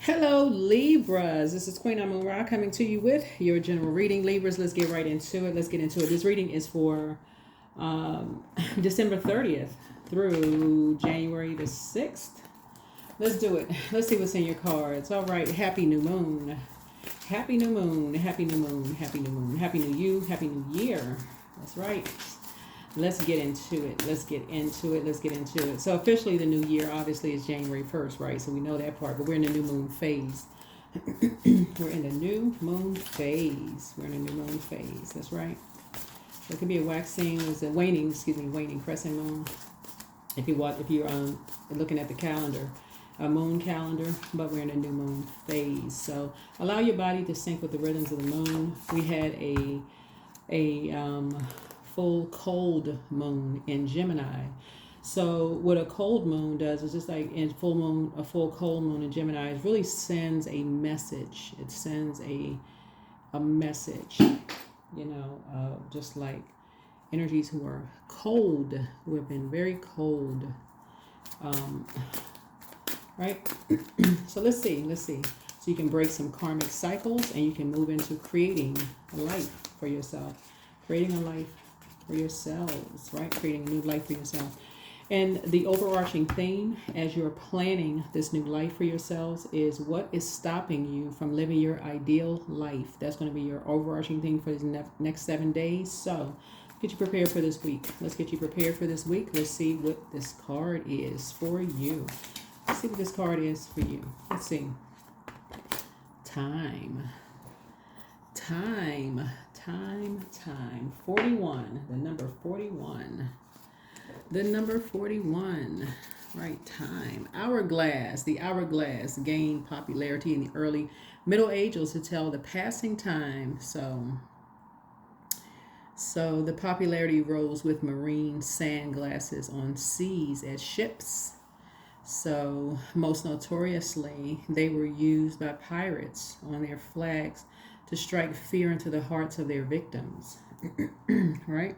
Hello, Libras. This is Queen Amun Ra coming to you with your general reading. Libras, let's get right into it. Let's get into it. This reading is for December 30th through January the 6th. Let's do it. Let's see what's in your cards. All right. Happy new moon. Happy new moon. Happy new moon. Happy new moon. Happy new you. Happy new year. That's right. Let's get into it. Let's get into it. Let's get into it. So officially the new year obviously is January 1st, right? So we know that part, but we're in the new moon phase. We're in the new moon phase. We're in the new moon phase. That's right. So it could be a waxing, it's a waning, waning crescent moon. If you're looking at the calendar, a moon calendar, but we're in a new moon phase. So allow your body to sync with the rhythms of the moon. We had a full cold moon in Gemini. So what a cold moon does is just like in full moon, a full cold moon in Gemini, it really sends a message. It sends a message, just like energies who are cold, who have been very cold. Right? So let's see. So you can break some karmic cycles and you can move into creating a life for yourself. Creating a life for yourselves, right? Creating a new life for yourself. And the overarching theme as you're planning this new life for yourselves is what is stopping you from living your ideal life. That's going to be your overarching theme for the next 7 days. So get you prepared for this week. Let's get you prepared for this week. Let's see what this card is for you. Let's see what this card is for you. Let's see. Time. 41. The number 41. The number 41. Right, time. Hourglass. The hourglass gained popularity in the early Middle Ages to tell the passing time. So the popularity rose with marine sand glasses on seas as ships. So most notoriously, they were used by pirates on their flags to strike fear into the hearts of their victims, right?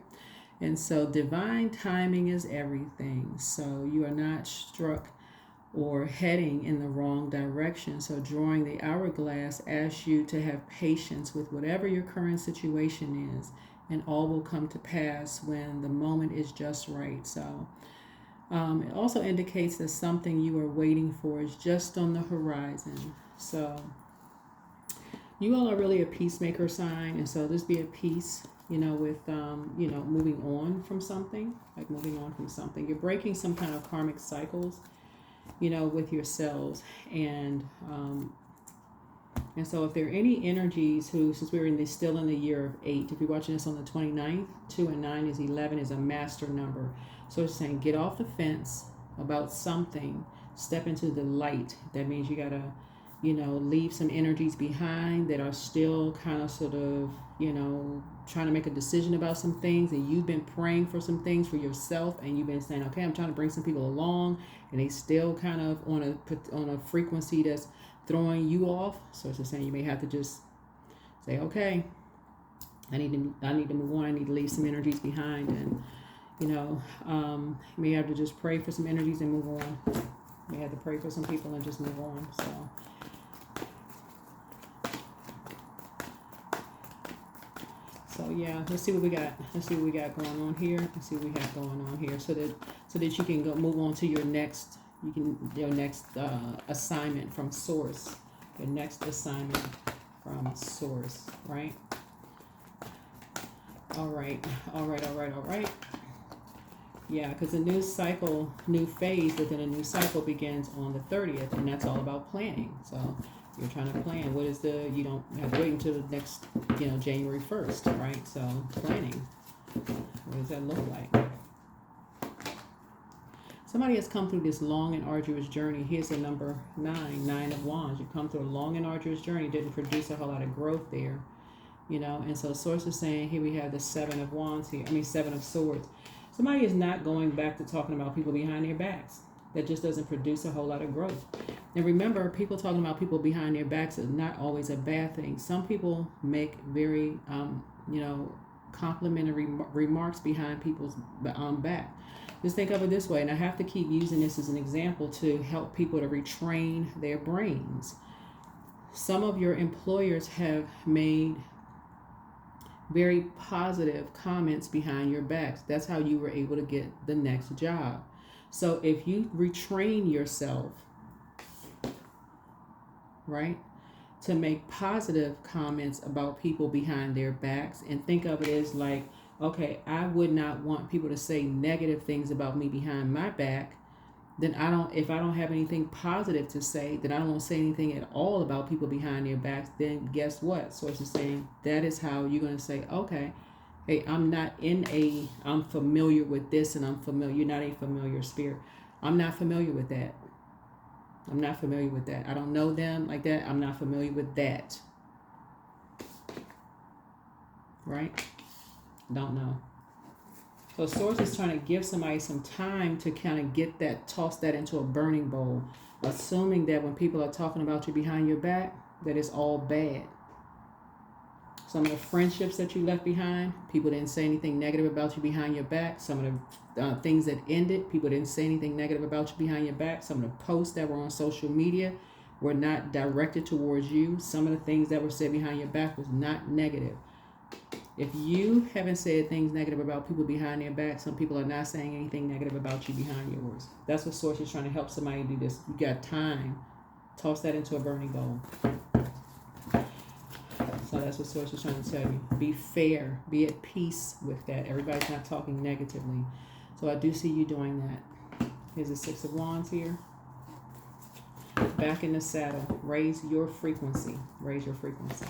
And so divine timing is everything. So you are not struck or heading in the wrong direction. So drawing the hourglass asks you to have patience with whatever your current situation is, and all will come to pass when the moment is just right. So it also indicates that something you are waiting for is just on the horizon. So you all are really a peacemaker sign, and so just be at peace, with, moving on from something, You're breaking some kind of karmic cycles, with yourselves. And so if there are any energies since we're still in the year of 8, if you're watching this on the 29th, 2 and 9 is 11 is a master number. So it's saying get off the fence about something, step into the light. That means you got to leave some energies behind that are still kind of sort of, trying to make a decision about some things, and you've been praying for some things for yourself, and you've been saying, okay, I'm trying to bring some people along, and they still kind of on a frequency that's throwing you off. So it's just saying you may have to just say, okay, I need to move on. I need to leave some energies behind, and you may have to just pray for some energies and move on. You may have to pray for some people and just move on. So yeah, let's see what we got. Going on here. So that you can go move on to your next assignment from source. Your next assignment from source, right? All right. Yeah, because a new cycle, new phase within a new cycle begins on the 30th, and that's all about planning. So you're trying to plan. You don't have to wait until the next, January 1st, right? So planning. What does that look like? Somebody has come through this long and arduous journey. Here's the number 9 of Wands. You've come through a long and arduous journey. Didn't produce a whole lot of growth there, And so source is saying, here we have the 7 of Wands here. 7 of Swords. Somebody is not going back to talking about people behind their backs. That just doesn't produce a whole lot of growth. And remember, people talking about people behind their backs is not always a bad thing. Some people make very, complimentary remarks behind people's back. Just think of it this way, and I have to keep using this as an example to help people to retrain their brains. some of your employers have made very positive comments behind your backs. That's how you were able to get the next job. So if you retrain yourself, right, to make positive comments about people behind their backs, and think of it as like, okay, I would not want people to say negative things about me behind my back. Then if I don't have anything positive to say, then I don't want to say anything at all about people behind their backs. Then guess what? Source is saying that is how you're going to say, okay, hey, I'm familiar with this, and I'm familiar. You're not a familiar spirit. I'm not familiar with that. I'm not familiar with that. I don't know them like that. I'm not familiar with that. Right? Don't know. So Source is trying to give somebody some time to kind of get that, toss that into a burning bowl, assuming that when people are talking about you behind your back, that it's all bad. Some of the friendships that you left behind, people didn't say anything negative about you behind your back. Some of the things that ended, people didn't say anything negative about you behind your back. Some of the posts that were on social media were not directed towards you. Some of the things that were said behind your back was not negative. If you haven't said things negative about people behind their back, some people are not saying anything negative about you behind yours. That's what Source is trying to help somebody do this. You got time. Toss that into a burning bowl. So that's what Source is trying to tell you. Be fair. Be at peace with that. Everybody's not talking negatively. So I do see you doing that. Here's the Six of Wands here. Back in the saddle. Raise your frequency. Raise your frequency.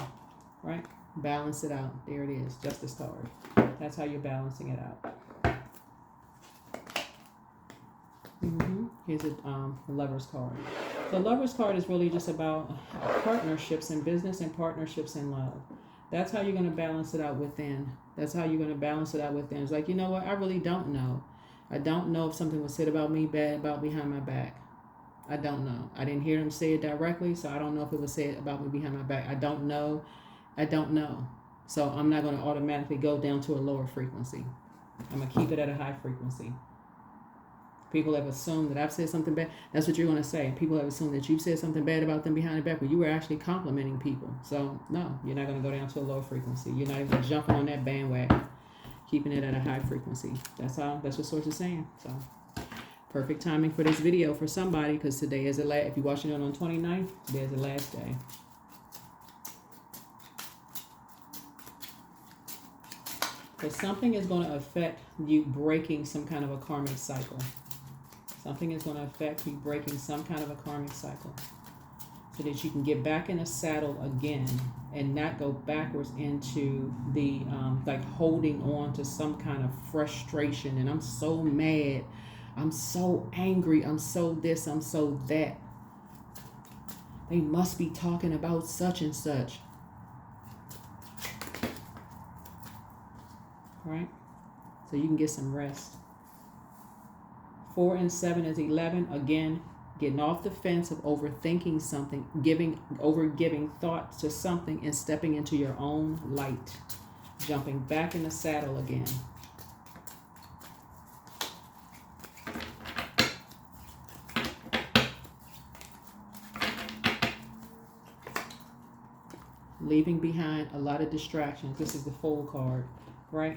Right? Balance it out. There it is. Justice card. That's how you're balancing it out. Here's a Lover's card. The Lover's card is really just about partnerships in business and partnerships in love. That's how you're going to balance it out within. That's how you're going to balance it out within. It's like, you know what? I really don't know. I don't know if something was said about me bad about behind my back. I don't know. I didn't hear them say it directly, so I don't know if it was said about me behind my back. I don't know. I don't know. So I'm not going to automatically go down to a lower frequency. I'm going to keep it at a high frequency. People have assumed that I've said something bad. That's what you're going to say. People have assumed that you've said something bad about them behind their back, but you were actually complimenting people. So no, you're not going to go down to a low frequency. You're not even jumping on that bandwagon. Keeping it at a high frequency. That's what Source is saying. So perfect timing for this video for somebody, because today is the last. If you're watching it on 29th, today is the last day. Because something is going to affect you breaking some kind of a karmic cycle. Something is going to affect you breaking some kind of a karmic cycle. So that you can get back in the saddle again and not go backwards into the, like holding on to some kind of frustration. And I'm so mad. I'm so angry. I'm so this. I'm so that. They must be talking about such and such. Right? So you can get some rest. 4 and 7 is 11. Again, getting off the fence of overthinking something, giving thought to something and stepping into your own light. Jumping back in the saddle again. Leaving behind a lot of distractions. This is the Fool card, right?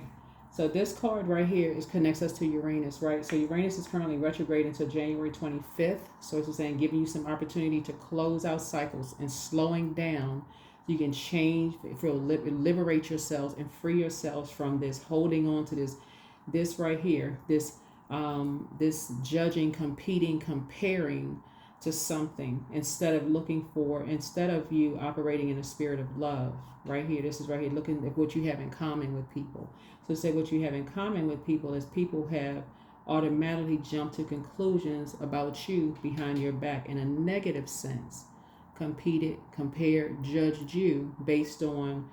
So this card right here connects us to Uranus, right? So Uranus is currently retrograde until January 25th. So it's saying giving you some opportunity to close out cycles and slowing down so you can change, liberate yourselves and free yourselves from this holding on to this right here, this judging, competing, comparing to something instead of you operating in a spirit of love. Right here, this is right here, looking at what you have in common with people. So say what you have in common with people is people have automatically jumped to conclusions about you behind your back in a negative sense. Competed, compared, judged you based on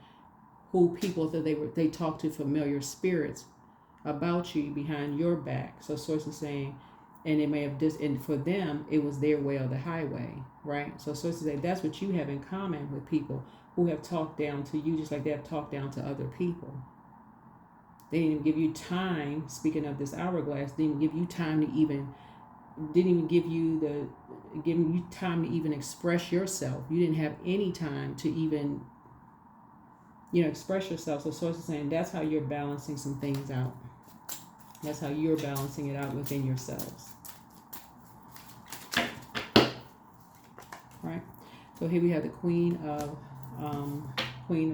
who people that they talk to, familiar spirits about you behind your back. So Source is saying, and it may have and for them, it was their way or the highway, right? So Source is saying that's what you have in common with people who have talked down to you just like they have talked down to other people. They didn't even give you time, speaking of this hourglass, didn't even give you time to didn't even give you giving you time to even express yourself. You didn't have any time to even, express yourself. So Source is saying that's how you're balancing some things out. That's how you're balancing it out within yourselves. Right? So here we have the Queen of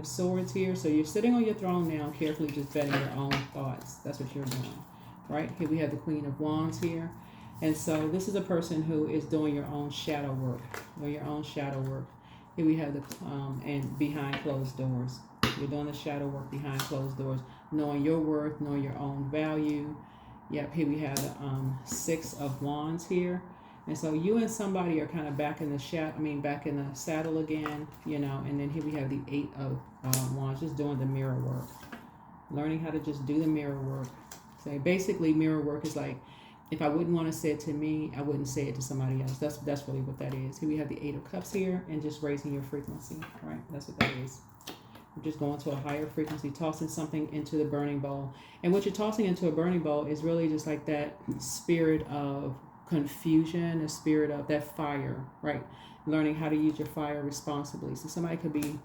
Swords here. So you're sitting on your throne now, carefully just vetting your own thoughts. That's what you're doing. Right? Here we have the Queen of Wands here. And so this is a person who is doing your own shadow work. Or your own shadow work. Here we have the and behind closed doors. You're doing the shadow work behind closed doors, knowing your worth, knowing your own value. Yep, here we have the Six of Wands here. And so you and somebody are kind of back in the back in the saddle again, and then here we have the Eight of Wands, just doing the mirror work. Learning how to just do the mirror work. So basically mirror work is like, if I wouldn't want to say it to me, I wouldn't say it to somebody else. That's really what that is. Here we have the Eight of Cups here, and just raising your frequency, right? That's what that is. We're just going to a higher frequency, tossing something into the burning bowl. And what you're tossing into a burning bowl is really just like that spirit of confusion, a spirit of that fire, right? Learning how to use your fire responsibly. So somebody could be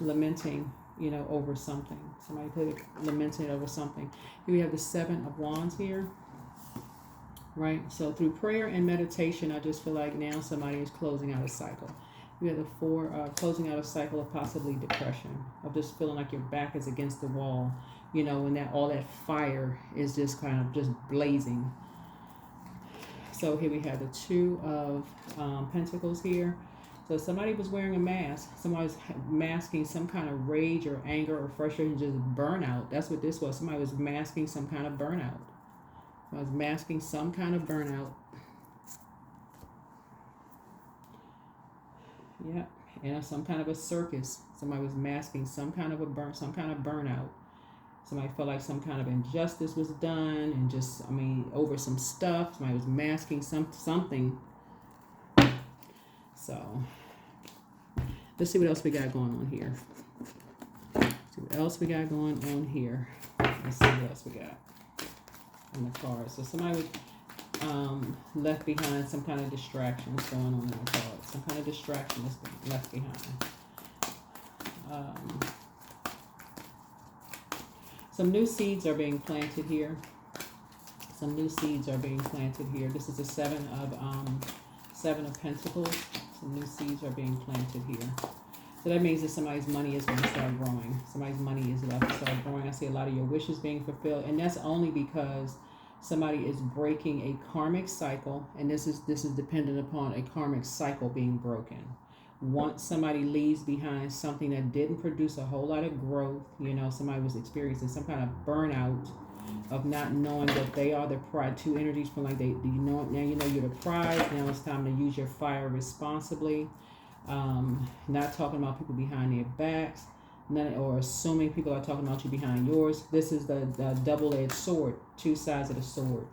lamenting, over something. Somebody could be lamenting over something. Here we have the Seven of Wands here. Right? So through prayer and meditation, I just feel like now somebody is closing out a cycle. You have the Four, closing out a cycle of possibly depression, of just feeling like your back is against the wall, when all that fire is just kind of just blazing. So here we have the Two of Pentacles here. So somebody was wearing a mask. Somebody was masking some kind of rage or anger or frustration, just burnout. That's what this was. Somebody was masking some kind of burnout. I was masking some kind of burnout. Yeah, and some kind of a circus. Somebody was masking some kind of burnout. Somebody felt like some kind of injustice was done, and just, over some stuff. Somebody was masking something. So, let's see what else we got going on here. Let's see what else we got going on here. Let's see what else we got on the cards. So somebody was left behind, some kind of distraction was going on in the cards. Some kind of distraction was left behind. Some new seeds are being planted here. Some new seeds are being planted here. This is the Seven of Pentacles. Some new seeds are being planted here. So that means that somebody's money is going to start growing. Somebody's money is about to start growing. I see a lot of your wishes being fulfilled. And that's only because somebody is breaking a karmic cycle. And this is dependent upon a karmic cycle being broken. Once somebody leaves behind something that didn't produce a whole lot of growth, somebody was experiencing some kind of burnout of not knowing that they are the pride. Two energies from like now you're the prize. Now it's time to use your fire responsibly. Not talking about people behind their backs, or assuming people are talking about you behind yours. This is the double-edged sword, two sides of the sword,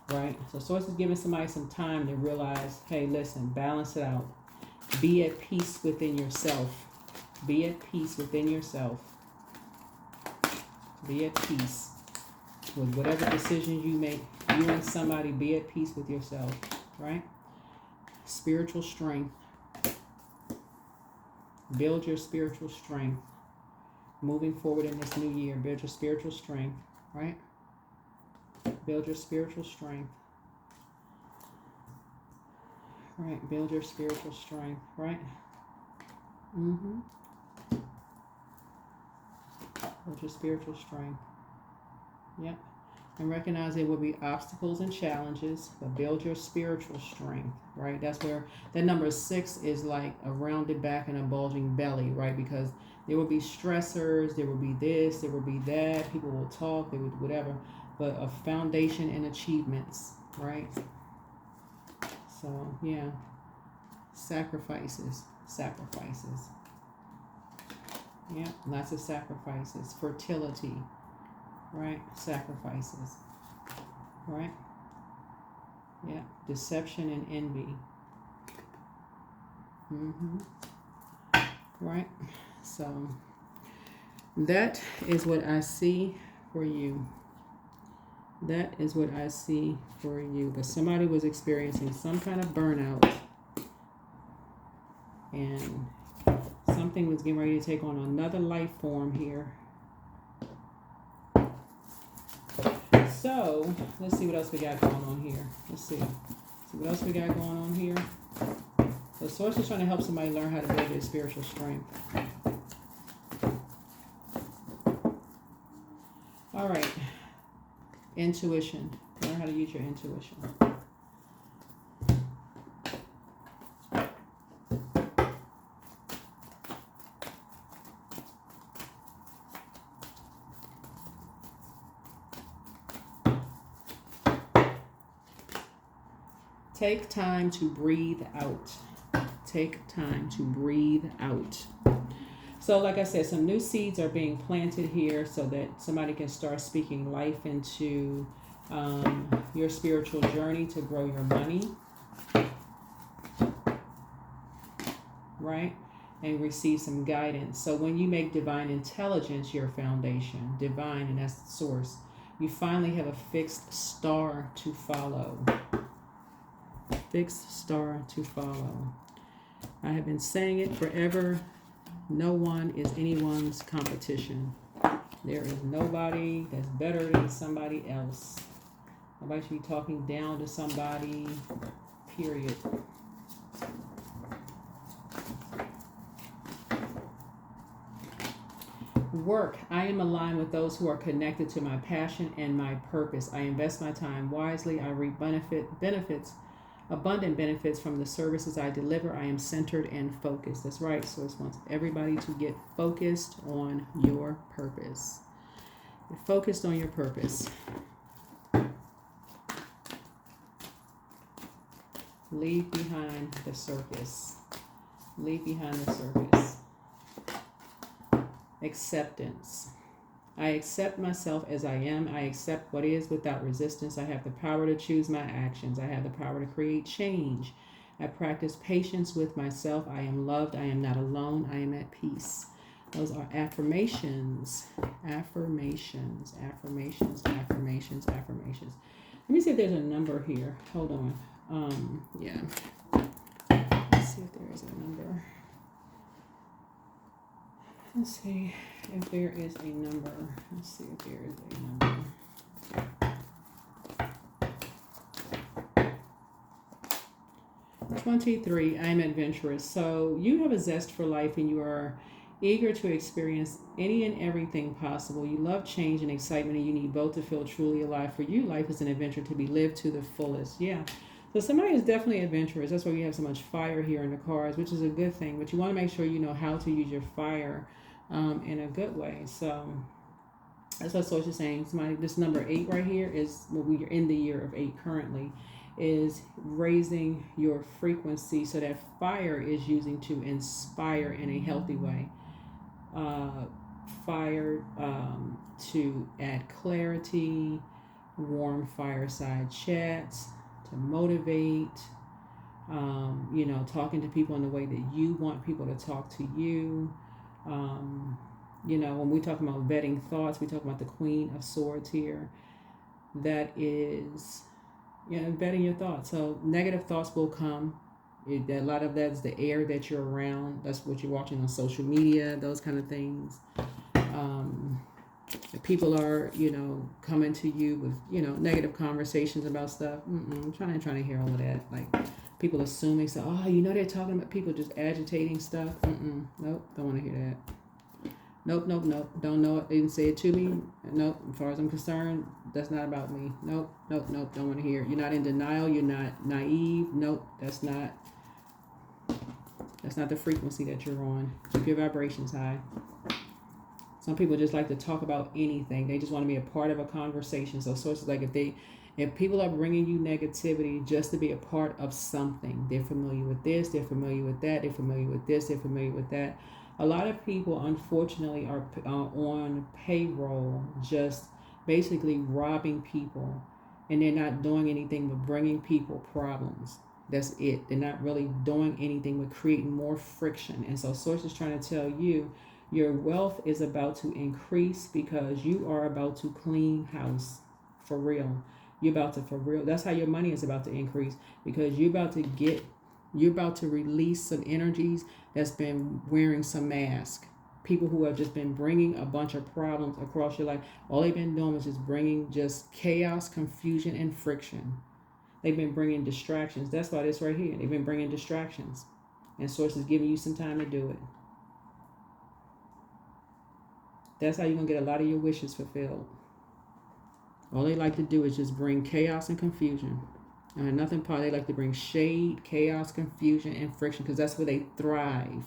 right? So Source is giving somebody some time to realize, hey, listen, balance it out. Be at peace within yourself. Be at peace within yourself. Be at peace with whatever decisions you make. You and somebody, be at peace with yourself, right? Spiritual strength. Build your spiritual strength. Moving forward in this new year, build your spiritual strength, right? Build your spiritual strength. Right, build your spiritual strength, right? Build your spiritual strength. Yep. And recognize there will be obstacles and challenges, but build your spiritual strength, right? That's where that number 6 is like a rounded back and a bulging belly, right? Because there will be stressors, there will be this, there will be that, people will talk, they will do whatever, but a foundation and achievements, right? So, yeah, sacrifices. Yeah, lots of sacrifices. Fertility, right? Sacrifices, right? Yeah, deception and envy. Right? So, that is what I see for you. That is what I see for you. But somebody was experiencing some kind of burnout, and something was getting ready to take on another life form here. So let's see what else we got going on here. Let's see what else we got going on here. The source is trying to help somebody learn how to build their spiritual strength. All right. Intuition. Learn how to use your intuition. Take time to breathe out. Take time to breathe out. So like I said, some new seeds are being planted here so that somebody can start speaking life into your spiritual journey to grow your money. Right? And receive some guidance. So when you make divine intelligence your foundation, divine, and that's the source, you finally have a fixed star to follow. Fixed star to follow. I have been saying it forever. No one is anyone's competition. There is nobody that's better than somebody else. Nobody should be talking down to somebody, period. Work. I am aligned with those who are connected to my passion and my purpose. I invest my time wisely. I reap abundant benefits from the services I deliver. I am centered and focused. That's right. Source wants everybody to get focused on your purpose. Get focused on your purpose. Leave behind the circus. Leave behind the circus. Acceptance. I accept myself as I am. I accept what is without resistance. I have the power to choose my actions. I have the power to create change. I practice patience with myself. I am loved. I am not alone. I am at peace. Those are affirmations. Affirmations. Affirmations. Affirmations. Affirmations. Let me see if there's a number here. Hold on. Yeah. Let's see if there is a number. Let's see if there is a number. Let's see if there is a number. 23, I am adventurous. So you have a zest for life and you are eager to experience any and everything possible. You love change and excitement, and you need both to feel truly alive. For you, life is an adventure to be lived to the fullest. Yeah. So somebody is definitely adventurous. That's why we have so much fire here in the cards, which is a good thing. But you want to make sure you know how to use your fire in a good way. So that's what Source is saying. Somebody, this number 8 right here is what we are in the year of 8 currently, is raising your frequency so that fire is using to inspire in a healthy way. Fire to add clarity, warm fireside chats, to motivate, talking to people in the way that you want people to talk to you. When we talk about vetting thoughts, we talk about the Queen of Swords here. That is, vetting your thoughts. So negative thoughts will come. A lot of that is the air that you're around. That's what you're watching on social media, those kind of things. If people are, coming to you with, negative conversations about stuff. I'm trying to hear all of that. Like people assuming, so, they're talking about people just agitating stuff. Nope, don't want to hear that. Nope. Don't know it. They didn't say it to me. Nope. As far as I'm concerned, that's not about me. Nope. Don't want to hear it. You're not in denial. You're not naive. Nope. That's not the frequency that you're on. Keep your vibrations high. Some people just like to talk about anything. They just want to be a part of a conversation. So sources like if people are bringing you negativity just to be a part of something, they're familiar with this, they're familiar with that, they're familiar with this, they're familiar with that. A lot of people, unfortunately, are on payroll, just basically robbing people, and they're not doing anything but bringing people problems. That's it. They're not really doing anything but creating more friction. And so Source is trying to tell you your wealth is about to increase because you are about to clean house. for real. You're about to for real. That's how your money is about to increase, because you're about to release some energies that's been wearing some mask. People who have just been bringing a bunch of problems across your life. All they've been doing is just bringing just chaos, confusion, and friction. They've been bringing distractions. That's why this right here. They've been bringing distractions. And Source is giving you some time to do it. That's how you're going to get a lot of your wishes fulfilled. All they like to do is just bring chaos and confusion. And nothing part. They like to bring shade, chaos, confusion, and friction, because that's where they thrive.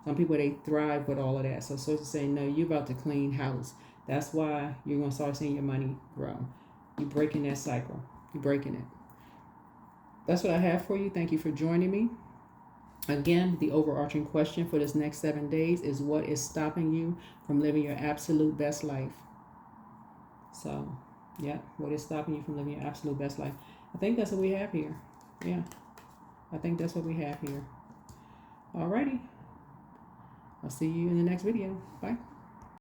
Some people, they thrive with all of that. So Source is saying, no, you're about to clean house. That's why you're going to start seeing your money grow. You're breaking that cycle. You're breaking it. That's what I have for you. Thank you for joining me. Again, the overarching question for this next 7 days is, what is stopping you from living your absolute best life? So, yeah, what is stopping you from living your absolute best life? I think that's what we have here. Yeah, I think that's what we have here. Alrighty. I'll see you in the next video. Bye.